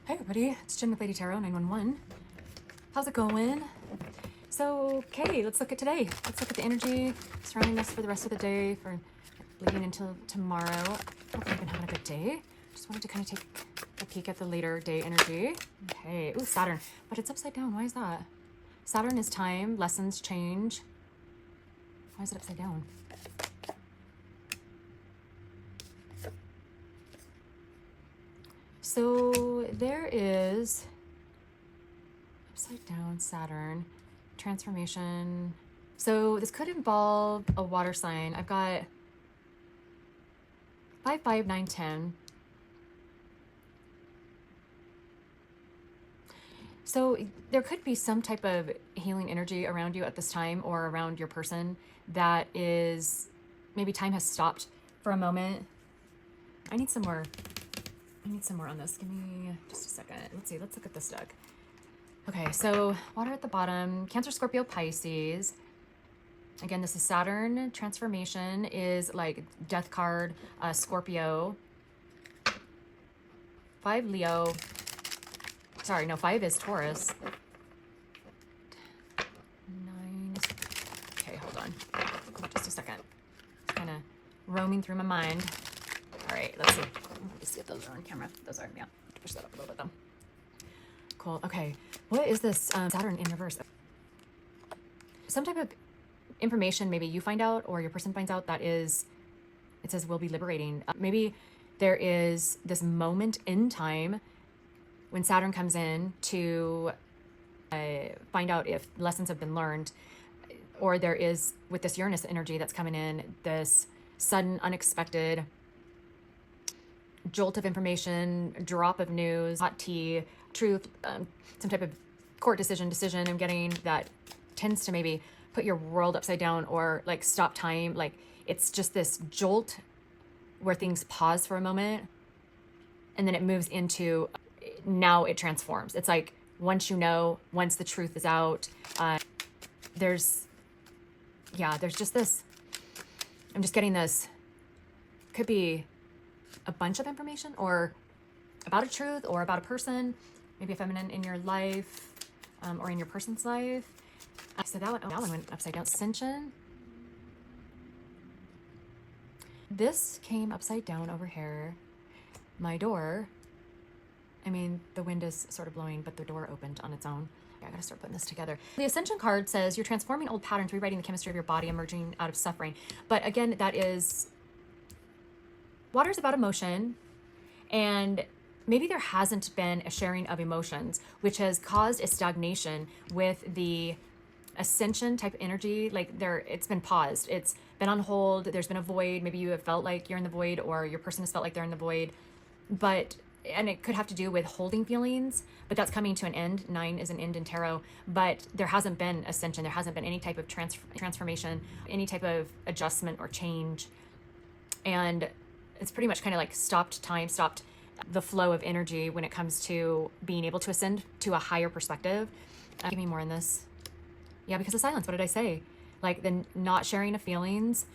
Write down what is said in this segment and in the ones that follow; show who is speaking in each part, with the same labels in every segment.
Speaker 1: Hey everybody, it's Jenn with Lady Tarot 911. How's it going? So, okay, let's look at today. Let's look at the energy surrounding us for the rest of the day, for leading until tomorrow. Hope you've been having a good day. Just wanted to kind of take a peek at the later day energy. Okay, ooh, Saturn, but it's upside down. Why is that? Saturn is time, lessons, change. Why is it upside down? So there is upside down Saturn, transformation. So this could involve a water sign. I've got 5, 5, 9, 10. So there could be some type of healing energy around you at this time or around your person that is, maybe time has stopped for a moment. I need some more on this. Give me just a second. Let's see. Let's look at this deck. Okay, so water at the bottom. Cancer, Scorpio, Pisces. Again, this is Saturn. Transformation is like death card. Scorpio. 5, Leo. Sorry, no, 5 is Taurus. 9 is... Okay, hold on. Just a second. It's kind of roaming through my mind. All right, let's see. Let's see if those are on camera. Those are, yeah. Push that up a little bit though. Cool. Okay. What is this Saturn in reverse? Some type of information maybe you find out or your person finds out that is, it says will be liberating. Maybe there is this moment in time when Saturn comes in to find out if lessons have been learned, or there is, with this Uranus energy that's coming in, this sudden, unexpected jolt of information, drop of news, hot tea, truth, some type of court decision I'm getting that tends to maybe put your world upside down or like stop time. Like it's just this jolt where things pause for a moment and then it moves into, now it transforms. It's like once you know, once the truth is out, there's just this, I'm just getting this, could be a bunch of information or about a truth or about a person, maybe a feminine in your life, or in your person's life. So that one went upside down. Ascension. This came upside down over here. My door, I mean, the wind is sort of blowing, but the door opened on its own. I gotta start putting this together. The Ascension card says you're transforming old patterns, rewriting the chemistry of your body, emerging out of suffering. But again, that is, water is about emotion, and maybe there hasn't been a sharing of emotions, which has caused a stagnation with the Ascension type energy. Like it's been paused, it's been on hold, there's been a void. Maybe you have felt like you're in the void, or your person has felt like they're in the void, and it could have to do with holding feelings, but that's coming to an end. 9 is an end in tarot, but there hasn't been ascension. There hasn't been any type of transformation, any type of adjustment or change. And it's pretty much kind of like stopped time, stopped the flow of energy when it comes to being able to ascend to a higher perspective. Give me more in this. Yeah, because of silence. What did I say? Like the not sharing of feelings.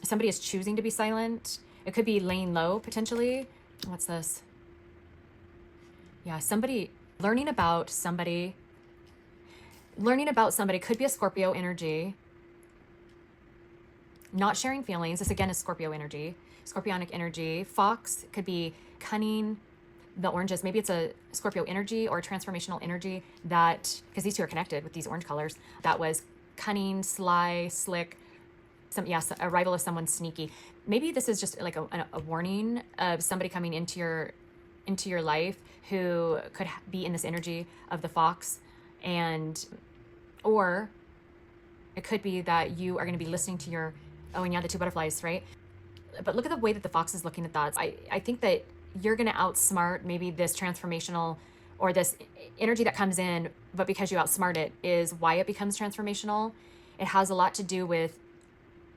Speaker 1: Somebody is choosing to be silent. It could be laying low potentially. What's this? Yeah, somebody learning about somebody could be a Scorpio energy. Not sharing feelings. This again is Scorpio energy, Scorpionic energy. Fox could be cunning. The oranges, maybe it's a Scorpio energy or a transformational energy that, because these two are connected with these orange colors, that was cunning, sly, slick. Arrival of someone sneaky. Maybe this is just like a warning of somebody coming into your life who could be in this energy of the fox, or it could be that you are going to be listening to your, oh, and yeah, the 2 butterflies, right? But look at the way that the fox is looking at that. I think that you're going to outsmart maybe this transformational or this energy that comes in, but because you outsmart it is why it becomes transformational. It has a lot to do with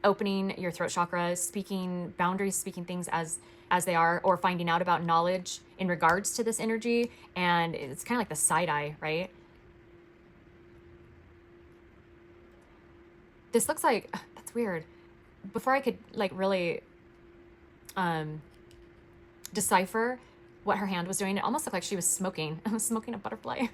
Speaker 1: opening your throat chakra, speaking boundaries, speaking things as they are, or finding out about knowledge in regards to this energy. And it's kind of like the side eye, right? This looks like, that's weird. Before I could like really decipher, what her hand was doing. It almost looked like she was smoking. I was smoking a butterfly.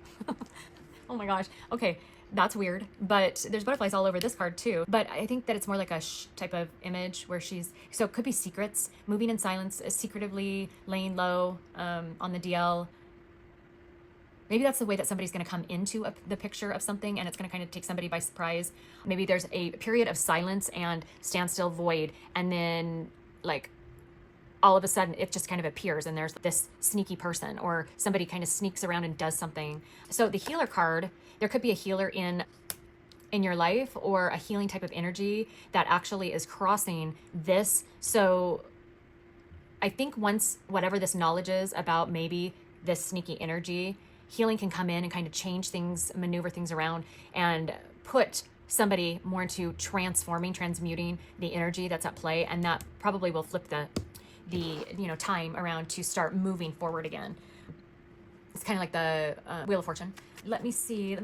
Speaker 1: Oh my gosh. Okay, that's weird. But there's butterflies all over this card too. But I think that it's more like a type of image where so it could be secrets, moving in silence, secretively laying low on the DL. Maybe that's the way that somebody's going to come into the picture of something, and it's going to kind of take somebody by surprise. Maybe there's a period of silence and standstill void, and then like all of a sudden it just kind of appears and there's this sneaky person or somebody kind of sneaks around and does something. So the healer card, there could be a healer in your life or a healing type of energy that actually is crossing this. So I think once whatever this knowledge is about maybe this sneaky energy, healing can come in and kind of change things, maneuver things around, and put somebody more into transmuting the energy that's at play, and that probably will flip the time around to start moving forward again. It's kind of like the Wheel of Fortune. Let me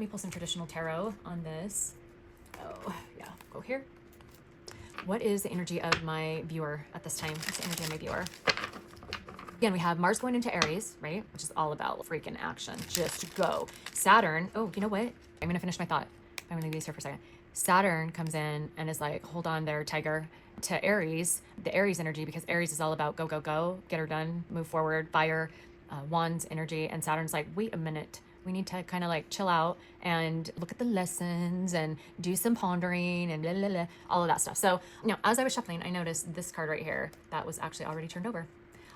Speaker 1: pull some traditional tarot on this. Oh yeah, go here. What is the energy of my viewer at this time? What's the energy of my viewer? Again, we have Mars going into Aries, right? Which is all about freaking action. Just go. Saturn. Oh, you know what? I'm going to finish my thought. I'm going to leave these here for a second. Saturn comes in and is like, hold on there, tiger, to Aries, the Aries energy, because Aries is all about go, go, go, get her done, move forward, fire, wands energy. And Saturn's like, wait a minute. We need to kind of like chill out and look at the lessons and do some pondering and blah, blah, blah, all of that stuff. So, as I was shuffling, I noticed this card right here that was actually already turned over.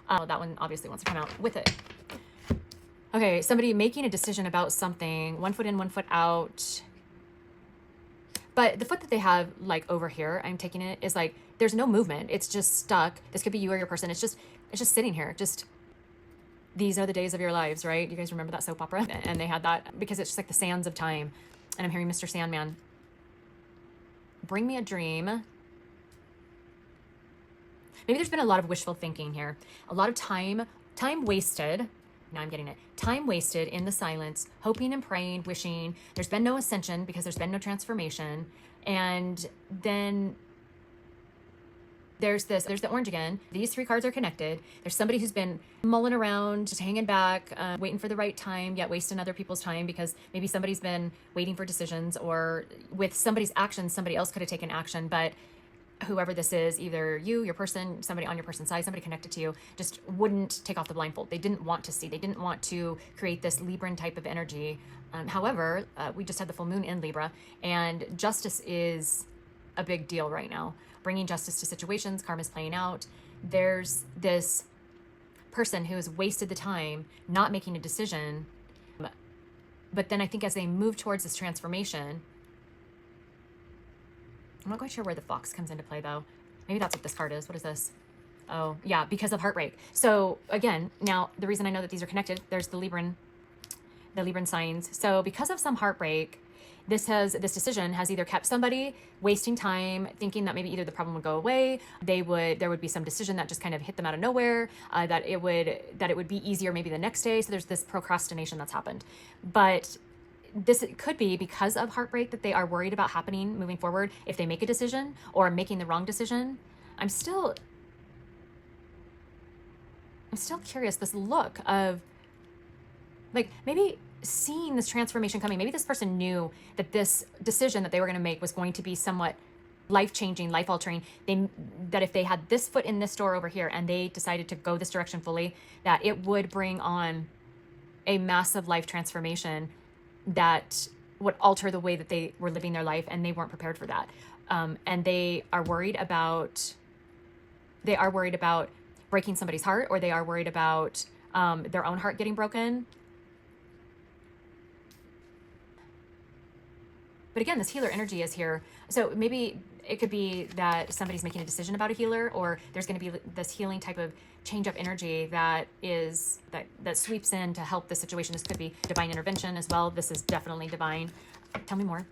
Speaker 1: That one obviously wants to come out with it. Okay, somebody making a decision about something, 1 foot in, 1 foot out. But the foot that they have like over here, I'm taking it, is like, there's no movement. It's just stuck. This could be you or your person. It's just sitting here. Just, these are the days of your lives, right? You guys remember that soap opera? And they had that because it's just like the sands of time. And I'm hearing Mr. Sandman. Bring me a dream. Maybe there's been a lot of wishful thinking here. A lot of time wasted. Now I'm getting it. Time wasted in the silence, hoping and praying, wishing. There's been no ascension because there's been no transformation. And then there's the orange again. These 3 cards are connected. There's somebody who's been mulling around, just hanging back, waiting for the right time, yet wasting other people's time because maybe somebody's been waiting for decisions, or with somebody's actions, somebody else could have taken action, but whoever this is, either you, your person, somebody on your person's side, somebody connected to you, just wouldn't take off the blindfold. They didn't want to see. They didn't want to create this Libran type of energy. However, we just had the full moon in Libra, and justice is a big deal right now. Bringing justice to situations, karma's playing out. There's this person who has wasted the time not making a decision. But then I think as they move towards this transformation, I'm not quite sure where the fox comes into play though. Maybe that's what this card is. What is this? Oh yeah, because of heartbreak. So again, now the reason I know that these are connected, there's the Libran signs. So because of some heartbreak, this decision has either kept somebody wasting time thinking that maybe either the problem would go away, there would be some decision that just kind of hit them out of nowhere, that it would be easier maybe the next day. So there's this procrastination that's happened. But this could be because of heartbreak that they are worried about happening moving forward if they make a decision or making the wrong decision. I'm still curious, this look of like maybe seeing this transformation coming. Maybe this person knew that this decision that they were going to make was going to be somewhat life-changing, life-altering. That if they had this foot in this door over here and they decided to go this direction fully, that it would bring on a massive life transformation that would alter the way that they were living their life, and they weren't prepared for that. And they are worried about breaking somebody's heart, or they are worried about their own heart getting broken. But again, this healer energy is here. So maybe it could be that somebody's making a decision about a healer, or there's going to be this healing type of change of energy that sweeps in to help the situation. This could be divine intervention as well. This is definitely divine. Tell me more.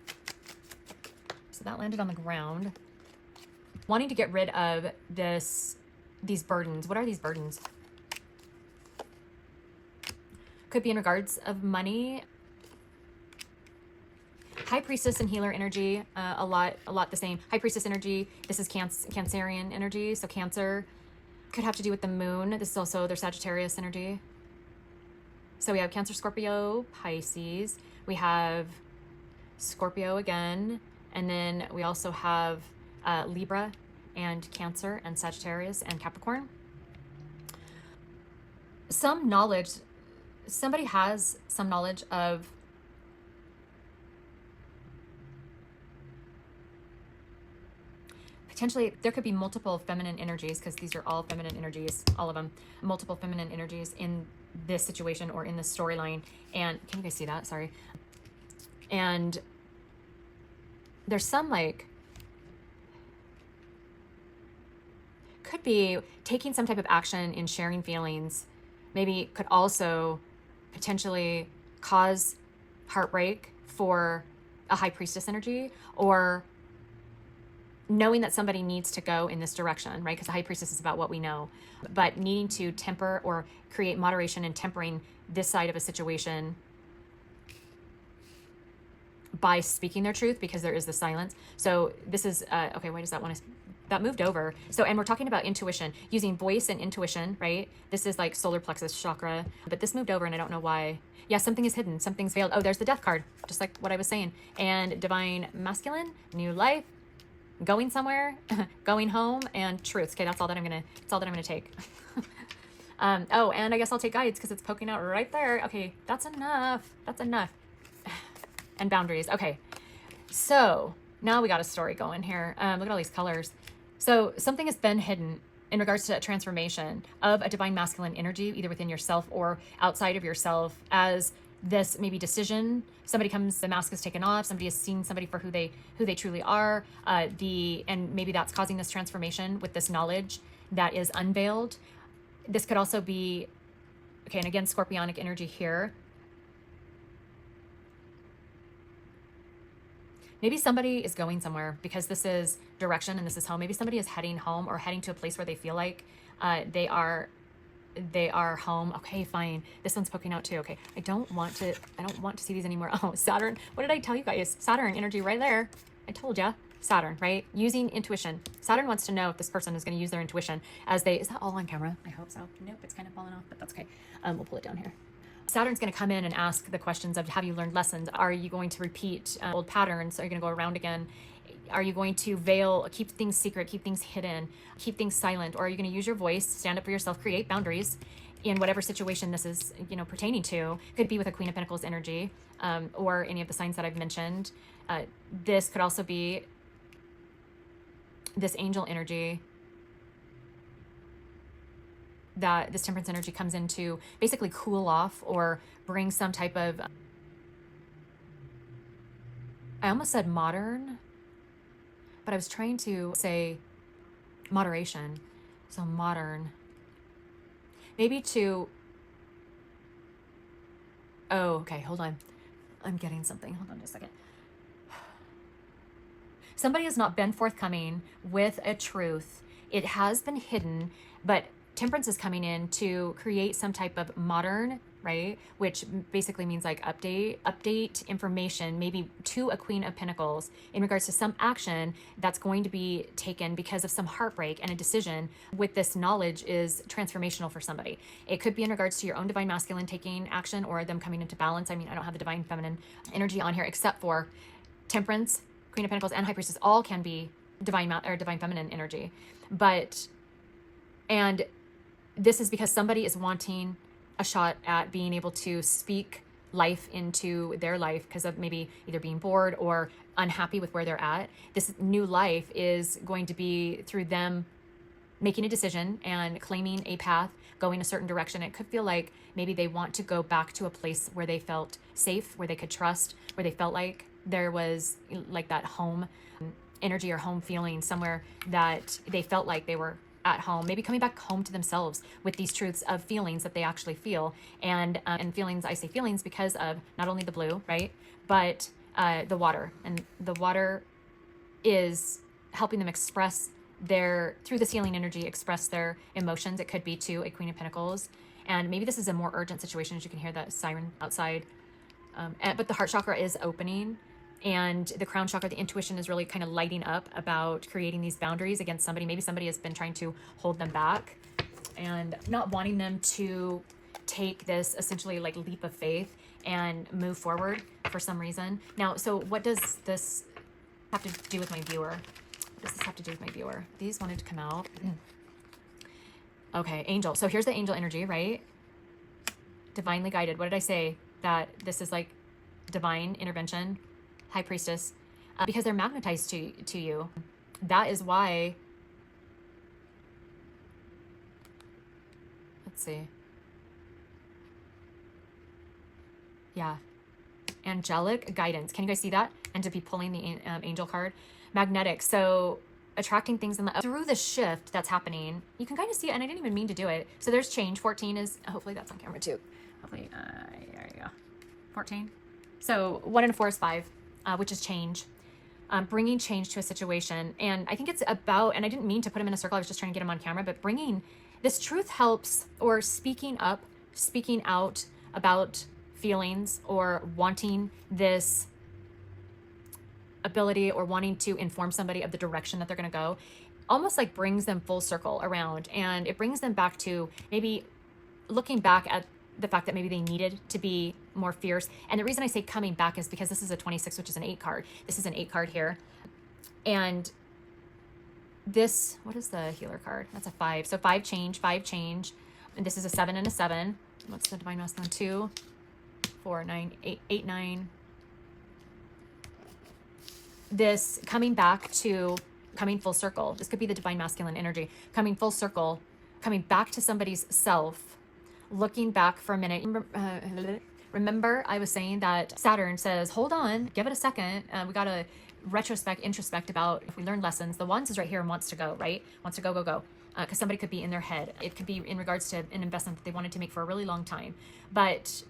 Speaker 1: So that landed on the ground. Wanting to get rid of these burdens. What are these burdens? Could be in regards of money. High Priestess and healer energy, a lot the same. High Priestess energy, this is Cancerian energy, so Cancer. Could have to do with the moon. This is also their Sagittarius energy. So we have Cancer, Scorpio, Pisces. We have Scorpio again. And then we also have Libra and Cancer and Sagittarius and Capricorn. Some knowledge, somebody has some knowledge of potentially there could be multiple feminine energies, because these are all feminine energies, all of them, multiple feminine energies in this situation or in this storyline. And can you guys see that? Sorry. And there's some like, could be taking some type of action in sharing feelings, maybe could also potentially cause heartbreak for a high priestess energy, or knowing that somebody needs to go in this direction, right? Because the high priestess is about what we know, but needing to temper or create moderation and tempering this side of a situation by speaking their truth, because there is the silence. So this is, okay, why does that want to, that moved over. So, and we're talking about intuition, using voice and intuition, right? This is like solar plexus chakra, but this moved over and I don't know why. Yeah, something is hidden, something's veiled. Oh, there's the death card, just like what I was saying. And divine masculine, new life, going somewhere, going home, and truths. Okay, that's all that I'm gonna take. Oh, and I guess I'll take guides because it's poking out right there. Okay, that's enough. That's enough. And boundaries. Okay, so now we got a story going here. Look at all these colors. So something has been hidden in regards to a transformation of a divine masculine energy, either within yourself or outside of yourself, as this maybe decision, somebody comes, the mask is taken off, somebody has seen somebody for who they truly are, and maybe that's causing this transformation with this knowledge that is unveiled. This could also be, okay, and again, scorpionic energy here. Maybe somebody is going somewhere, because this is direction and this is home. Maybe somebody is heading home or heading to a place where they feel like they are home. Okay, fine. This one's poking out too. Okay, I don't want to see these anymore. Oh, Saturn. What did I tell you guys? Saturn energy right there. I told ya. Saturn, right? Using intuition. Saturn wants to know if this person is going to use their intuition as they, is that all on camera? I hope so. Nope, it's kind of falling off, but that's okay. We'll pull it down here. Saturn's going to come in and ask the questions of, have you learned lessons? Are you going to repeat old patterns? Are you going to go around again? Are you going to veil, keep things secret, keep things hidden, keep things silent? Or are you going to use your voice, stand up for yourself, create boundaries in whatever situation this is, pertaining to? Could be with a Queen of Pentacles energy, or any of the signs that I've mentioned. This could also be this angel energy, that this temperance energy comes in to basically cool off or bring some type of, I almost said modern, but I was trying to say moderation. So modern, maybe to, oh, okay, hold on. I'm getting something. Hold on just a second. Somebody has not been forthcoming with a truth. It has been hidden, but temperance is coming in to create some type of modern, right? Which basically means like update information, maybe to a Queen of Pentacles in regards to some action that's going to be taken because of some heartbreak, and a decision with this knowledge is transformational for somebody. It could be in regards to your own divine masculine taking action, or them coming into balance. I mean, I don't have the divine feminine energy on here, except for temperance, Queen of Pentacles, and High Priestess all can be divine or divine feminine energy. But, and this is because somebody is wanting a shot at being able to speak life into their life because of maybe either being bored or unhappy with where they're at. This new life is going to be through them making a decision and claiming a path, going a certain direction. It could feel like maybe they want to go back to a place where they felt safe, where they could trust, where they felt like there was like that home energy or home feeling, somewhere that they felt like they were at home, maybe coming back home to themselves with these truths of feelings that they actually feel. And feelings, I say feelings because of not only the blue, right, but the water. And the water is helping them express through this healing energy, express their emotions. It could be to a Queen of Pentacles. And maybe this is a more urgent situation, as you can hear that siren outside. But the heart chakra is opening, and the crown chakra, the intuition, is really kind of lighting up about creating these boundaries against somebody. Maybe somebody has been trying to hold them back and not wanting them to take this essentially like leap of faith and move forward for some reason. Now, so what does this have to do with my viewer? What does this have to do with my viewer? These wanted to come out. Okay, angel. So here's the angel energy, right? Divinely guided. What did I say? That this is like divine intervention, high priestess, because they're magnetized to you. That is why. Let's see. Yeah. Angelic guidance. Can you guys see that? And to be pulling the angel card. Magnetic. So attracting things in the through the shift that's happening. You can kind of see it, and I didn't even mean to do it. So there's change. 14 is, hopefully that's on camera too. Hopefully, there you go. 14. So 1 and 4 is 5, which is change. Bringing change to a situation. And I think it's about, and I didn't mean to put him in a circle. I was just trying to get him on camera, but bringing this truth helps, or speaking up, speaking out about feelings, or wanting this ability, or wanting to inform somebody of the direction that they're going to go, almost like brings them full circle around. And it brings them back to maybe looking back at the fact that maybe they needed to be more fierce. And the reason I say coming back is because this is a 26, which is an 8 card. This is an 8 card here. And this, what is the healer card? That's a 5. So 5 change. And this is a 7 and a 7. What's the divine masculine? 2, 4, 9, 8, 9. This coming back to coming full circle. This could be the divine masculine energy. Coming full circle, coming back to somebody's self, looking back for a minute. Remember I was saying that Saturn says, hold on, give it a second. We got to introspect about if we learn lessons. The Wands is right here and wants to go, right? Wants to go. Because somebody could be in their head. It could be in regards to an investment that they wanted to make for a really long time. But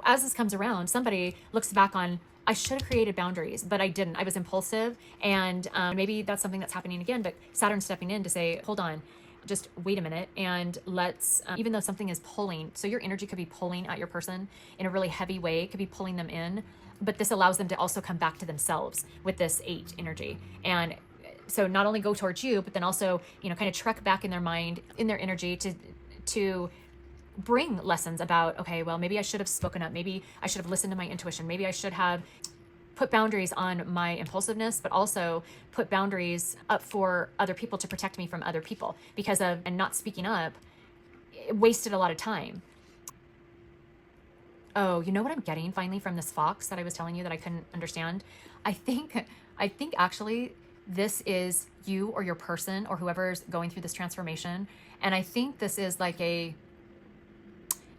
Speaker 1: as this comes around, somebody looks back on, I should have created boundaries, but I didn't. I was impulsive, and maybe that's something that's happening again, but Saturn's stepping in to say, hold on, just wait a minute, and let's, even though something is pulling, so your energy could be pulling at your person in a really heavy way, it could be pulling them in, but this allows them to also come back to themselves with this 8 energy. And so not only go towards you, but then also, kind of trek back in their mind, in their energy to bring lessons about, okay, well, maybe I should have spoken up. Maybe I should have listened to my intuition. Maybe I should have put boundaries on my impulsiveness, but also put boundaries up for other people to protect me from other people, because of, and not speaking up, it wasted a lot of time. Oh, you know what I'm getting finally from this fox that I was telling you that I couldn't understand? I think actually this is you or your person or whoever's going through this transformation. And I think this is like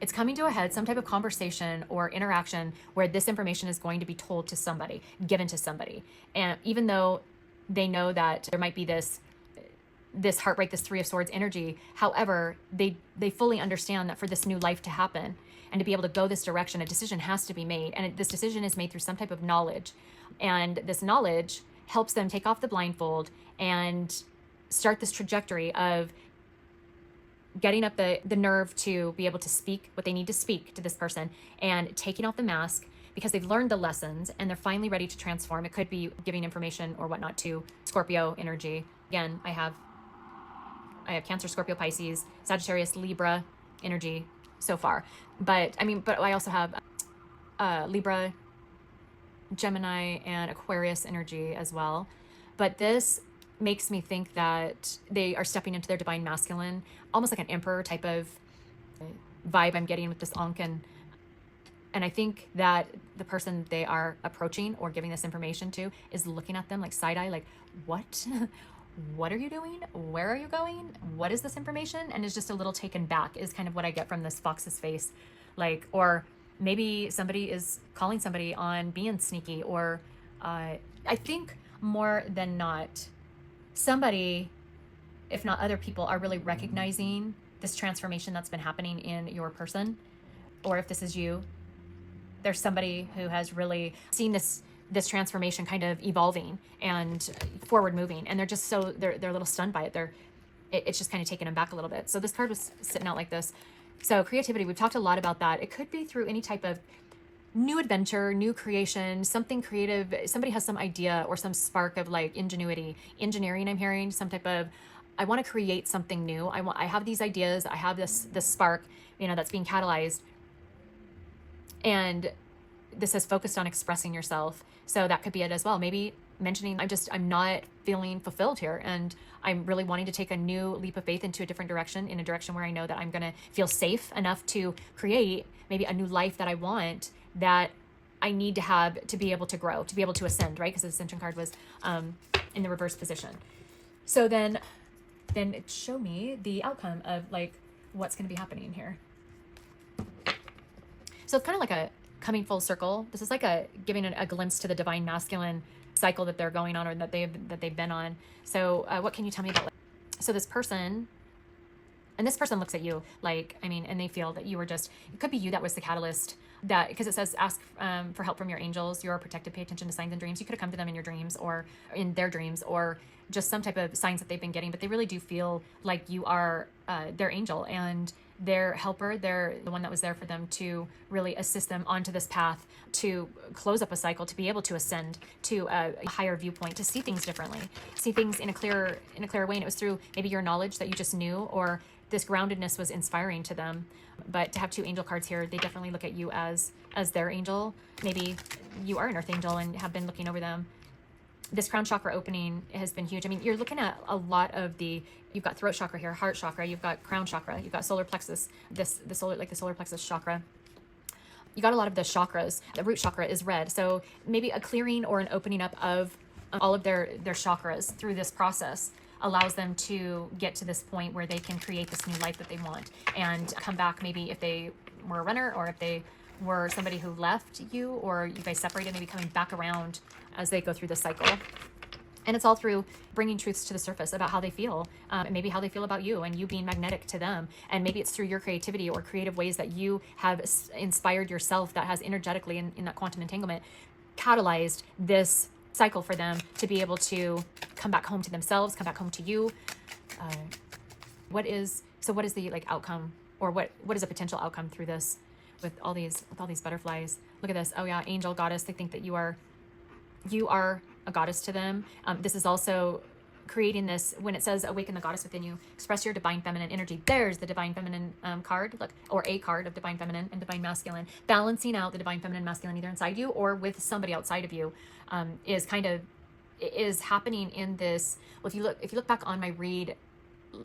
Speaker 1: it's coming to a head, some type of conversation or interaction where this information is going to be told to somebody, given to somebody. And even though they know that there might be this heartbreak, this 3 of Swords energy, however, they fully understand that for this new life to happen and to be able to go this direction, a decision has to be made. And this decision is made through some type of knowledge. And this knowledge helps them take off the blindfold and start this trajectory of getting up the nerve to be able to speak what they need to speak to this person, and taking off the mask because they've learned the lessons and they're finally ready to transform. It could be giving information or whatnot to Scorpio energy. Again, I have Cancer, Scorpio, Pisces, Sagittarius, Libra energy so far. But I also have Libra, Gemini, and Aquarius energy as well. But this makes me think that they are stepping into their divine masculine, almost like an emperor type of vibe I'm getting with this Ankh. And I think that the person they are approaching or giving this information to is looking at them like side-eye, like, what? What are you doing? Where are you going? What is this information? And is just a little taken back is kind of what I get from this fox's face. Like, or maybe somebody is calling somebody on being sneaky, or I think more than not, somebody, if not other people, are really recognizing this transformation that's been happening in your person. Or if this is you, there's somebody who has really seen this transformation kind of evolving and forward moving, and they're just they're a little stunned by it. It's just kind of taken them back a little bit. So this card was sitting out like this. So creativity, we've talked a lot about that. It could be through any type of new adventure, new creation, something creative. Somebody has some idea or some spark of like ingenuity, engineering. I'm hearing some type of I want to create something new. I have these ideas. I have this spark, that's being catalyzed. And this is focused on expressing yourself. So that could be it as well. Maybe mentioning, I'm not feeling fulfilled here. And I'm really wanting to take a new leap of faith into a different direction, in a direction where I know that I'm going to feel safe enough to create maybe a new life that I want, that I need to have to be able to grow, to be able to ascend, right? Because the ascension card was in the reverse position. So then it showed me the outcome of like what's going to be happening here. So it's kind of like a coming full circle. This is like giving a glimpse to the divine masculine cycle that they're going on, or that they've been on. So what can you tell me about? So this person looks at you and they feel that you were it could be you that was the catalyst. That, because it says ask for help from your angels. You're protected. Pay attention to signs and dreams. You could have come to them in your dreams, or in their dreams, or just some type of signs that they've been getting. But they really do feel like you are their angel and their helper. They're the one that was there for them to really assist them onto this path, to close up a cycle, to be able to ascend to a higher viewpoint, to see things differently, see things in a clearer way. And it was through maybe your knowledge that you just knew, or this groundedness was inspiring to them. But to have two angel cards here, they definitely look at you as their angel. Maybe you are an earth angel and have been looking over them. This crown chakra opening has been huge. I mean, you're looking at a lot of you've got throat chakra here, heart chakra, you've got crown chakra, you've got solar plexus, the solar plexus chakra. You got a lot of the chakras. The root chakra is red. So maybe a clearing or an opening up of all of their chakras through this process allows them to get to this point where they can create this new life that they want, and come back. Maybe if they were a runner, or if they were somebody who left you, or you guys separated, maybe coming back around as they go through this cycle. And it's all through bringing truths to the surface about how they feel, and maybe how they feel about you, and you being magnetic to them. And maybe it's through your creativity or creative ways that you have inspired yourself, that has energetically in that quantum entanglement catalyzed this cycle for them to be able to come back home to themselves, come back home to you. What is the outcome, or what is a potential outcome through this with all these butterflies? Look at this. Oh yeah, angel, goddess. They think that you are a goddess to them. This is also creating this, when it says awaken the goddess within you, express your divine feminine energy. There's the divine feminine card, look, or a card of divine feminine and divine masculine, balancing out the divine feminine and masculine either inside you or with somebody outside of you. Is happening in this. Well, if you look back on my read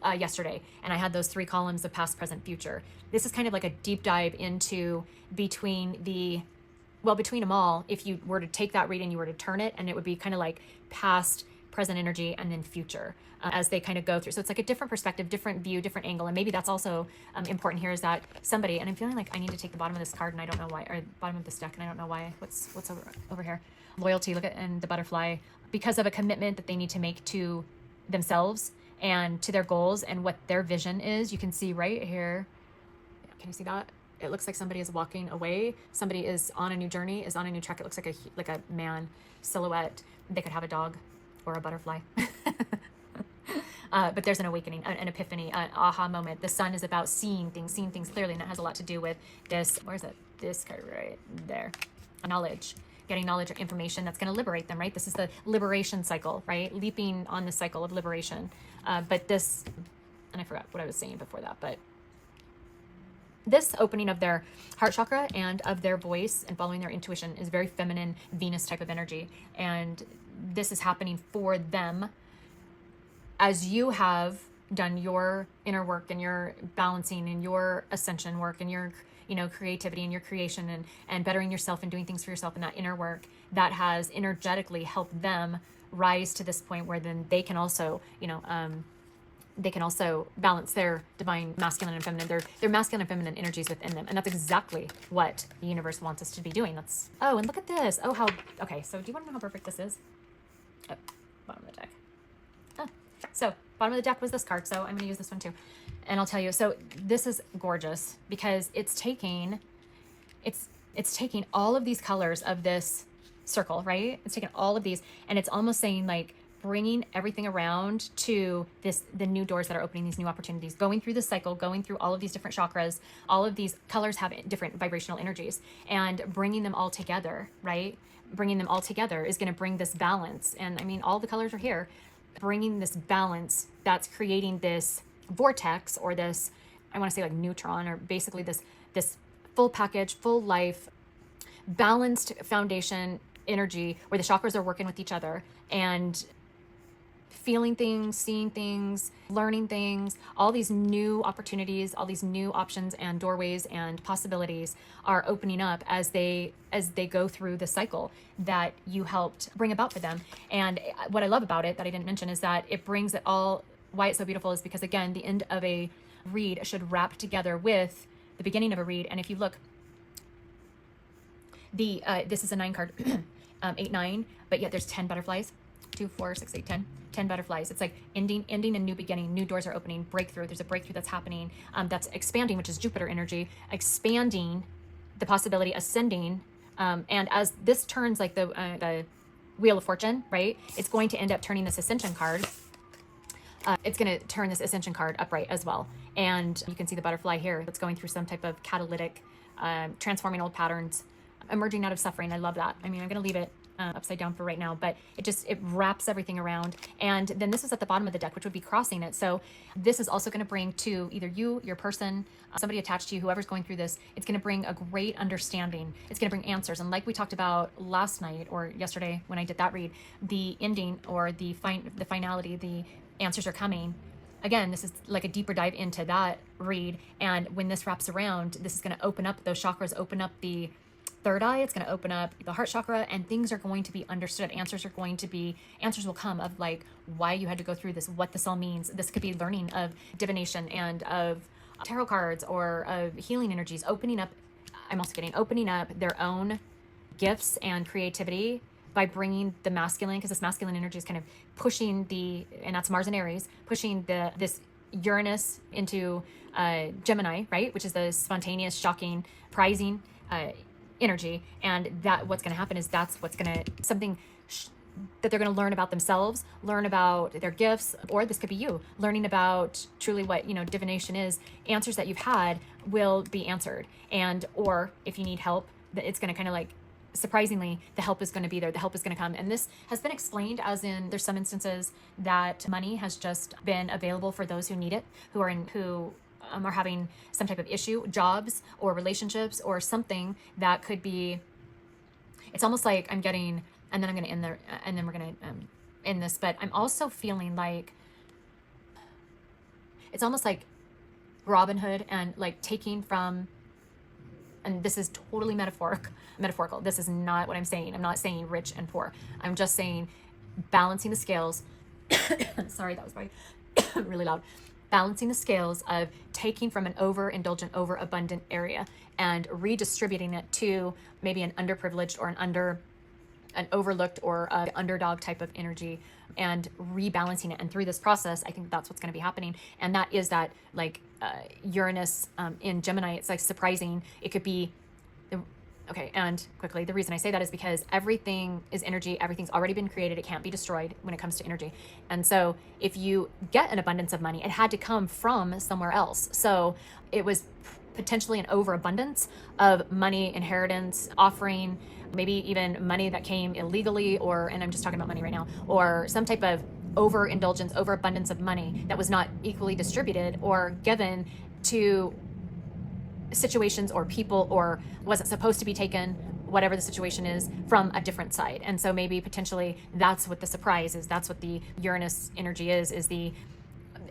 Speaker 1: yesterday, and I had those 3 columns of past, present, future, this is kind of like a deep dive into between them all. If you were to take that read and you were to turn it, and it would be kind of like past, present energy, and then future as they kind of go through. So it's like a different perspective, different view, different angle. And maybe that's also important here, is that somebody, and I'm feeling like I need to take the bottom of this card, and I don't know why, or bottom of this deck, and I don't know why. What's over here? Loyalty, look at, and the butterfly, because of a commitment that they need to make to themselves and to their goals and what their vision is. You can see right here. Can you see that? It looks like somebody is walking away. Somebody is on a new journey, is on a new track. It looks like a man silhouette. They could have a dog or a butterfly. But there's an awakening, an epiphany, an aha moment. The sun is about seeing things clearly, and that has a lot to do with this. Where is it? This card right there. Knowledge. Getting knowledge or information that's going to liberate them, right? This is the liberation cycle, right? Leaping on the cycle of liberation. But this, and I forgot what I was saying before that, but this opening of their heart chakra and of their voice and following their intuition is very feminine, Venus type of energy. And this is happening for them as you have done your inner work and your balancing and your ascension work and your creativity and your creation and bettering yourself and doing things for yourself, and that inner work that has energetically helped them rise to this point where then they can also, balance their divine masculine and feminine, their masculine and feminine energies within them. And that's exactly what the universe wants us to be doing. And look at this. Okay. So do you want to know how perfect this is? Oh, bottom of the deck. So bottom of the deck was this card. So I'm going to use this one too. And I'll tell you, so this is gorgeous because it's taking all of these colors of this circle, right? It's taking all of these, and it's almost saying like bringing everything around to the new doors that are opening, these new opportunities, going through the cycle, going through all of these different chakras. All of these colors have different vibrational energies, and bringing them all together, right? Bringing them all together is going to bring this balance. And I mean, all the colors are here. bringing this balance that's creating this vortex, or this, I want to say like neutron, or basically this full package, full life, balanced foundation energy where the chakras are working with each other and feeling things, seeing things, learning things. All these new opportunities, all these new options and doorways and possibilities are opening up as they go through the cycle that you helped bring about for them. And what I love about it that I didn't mention is that it brings it all. Why it's so beautiful is because, again, the end of a read should wrap together with the beginning of a read. And if you look, this is a 9 card, 8, 9, but yet there's 10 butterflies, 2, 4, 6, 8, 10. 10 butterflies. It's like ending and new beginning. New doors are opening. Breakthrough. There's a breakthrough that's happening. That's expanding, which is Jupiter energy, expanding the possibility, ascending. And as this turns like the Wheel of Fortune, right? It's going to end up turning this Ascension card. It's going to turn this Ascension card upright as well. And you can see the butterfly here that's going through some type of catalytic, transforming old patterns, emerging out of suffering. I love that. I mean, I'm going to leave it upside down for right now, but it wraps everything around. And then this is at the bottom of the deck, which would be crossing it. So this is also going to bring to either you, your person, somebody attached to you, whoever's going through this, it's going to bring a great understanding. It's going to bring answers. And like we talked about last night or yesterday when I did that read, the ending or the finality, the answers are coming. Again, this is like a deeper dive into that read. And when this wraps around, this is going to open up those chakras, open up the third eye. It's going to open up the heart chakra, and things are going to be understood. Answers will come of like why you had to go through this, what this all means. This could be learning of divination and of tarot cards or of healing energies, opening up their own gifts and creativity by bringing the masculine, because this masculine energy is kind of pushing and that's Mars and Aries, pushing this Uranus into Gemini, right? Which is the spontaneous, shocking, prizing, energy. And that what's going to happen is that's what's going to something that they're going to learn about themselves, learn about their gifts, or this could be you learning about truly what divination is. Answers that you've had will be answered, and or if you need help, it's going to kind of like surprisingly the help is going to be there, the help is going to come. And this has been explained as in there's some instances that money has just been available for those who need it, who are having some type of issue, jobs or relationships or something that could be, it's almost like I'm getting, and then I'm going to end there, and then we're going to end this, but I'm also feeling like it's almost like Robin Hood and like taking from, and this is totally metaphorical. This is not what I'm saying. I'm not saying rich and poor. I'm just saying balancing the scales. Sorry, that was really loud. Balancing the scales of taking from an overindulgent, overabundant area and redistributing it to maybe an underprivileged or an overlooked or an underdog type of energy, and rebalancing it. And through this process, I think that's what's going to be happening. And that is that like Uranus in Gemini, it's like surprising. It could be okay, and quickly, the reason I say that is because everything is energy. Everything's already been created. It can't be destroyed when it comes to energy. And so if you get an abundance of money, it had to come from somewhere else. So it was potentially an overabundance of money, inheritance, offering, maybe even money that came illegally, and I'm just talking about money right now, or some type of overindulgence, overabundance of money that was not equally distributed or given to situations or people, or wasn't supposed to be taken, whatever the situation is, from a different side. And so maybe potentially that's what the surprise is. That's what the Uranus energy is the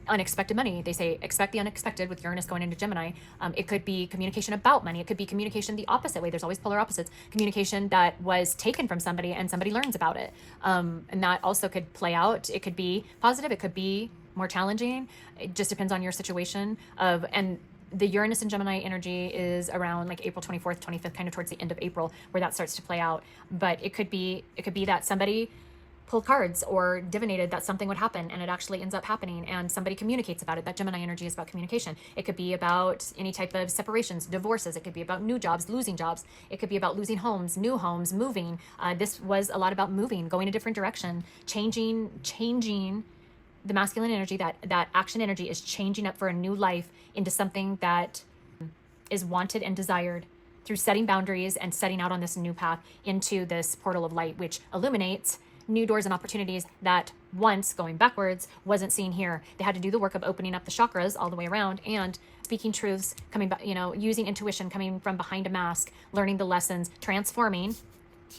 Speaker 1: unexpected money. They say expect the unexpected with Uranus going into Gemini. It could be communication about money. It could be communication the opposite way. There's always polar opposites. Communication that was taken from somebody and somebody learns about it. And that also could play out. It could be positive. It could be more challenging. It just depends on your situation and the Uranus and Gemini energy is around like April 24th, 25th, kind of towards the end of April, where that starts to play out. But it could be that somebody pulled cards or divinated that something would happen, and it actually ends up happening, and somebody communicates about it. That Gemini energy is about communication. It could be about any type of separations, divorces. It could be about new jobs, losing jobs. It could be about losing homes, new homes, moving. This was a lot about moving, going a different direction, changing. The masculine energy, that action energy, is changing up for a new life into something that is wanted and desired through setting boundaries and setting out on this new path into this portal of light, which illuminates new doors and opportunities that once, going backwards, wasn't seen here. They had to do the work of opening up the chakras all the way around and speaking truths, coming back, you know, using intuition, coming from behind a mask, learning the lessons, transforming,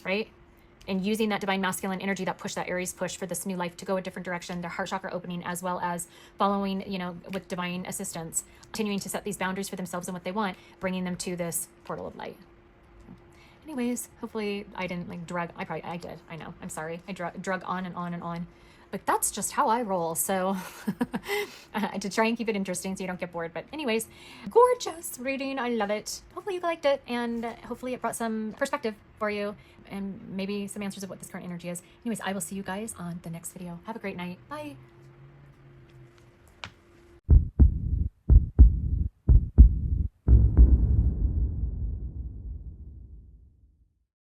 Speaker 1: right? And using that divine masculine energy, that push, that Aries push for this new life to go a different direction, their heart chakra opening, as well as following, you know, with divine assistance, continuing to set these boundaries for themselves and what they want, bringing them to this portal of light. Anyways, hopefully I didn't like drug. I did. I know. I'm sorry. I drug on and on and on. But that's just how I roll. So to try and keep it interesting so you don't get bored. But anyways, gorgeous reading. I love it. Hopefully you liked it. And hopefully it brought some perspective for you. And maybe some answers of what this current energy is. Anyways, I will see you guys on the next video. Have a great night. Bye.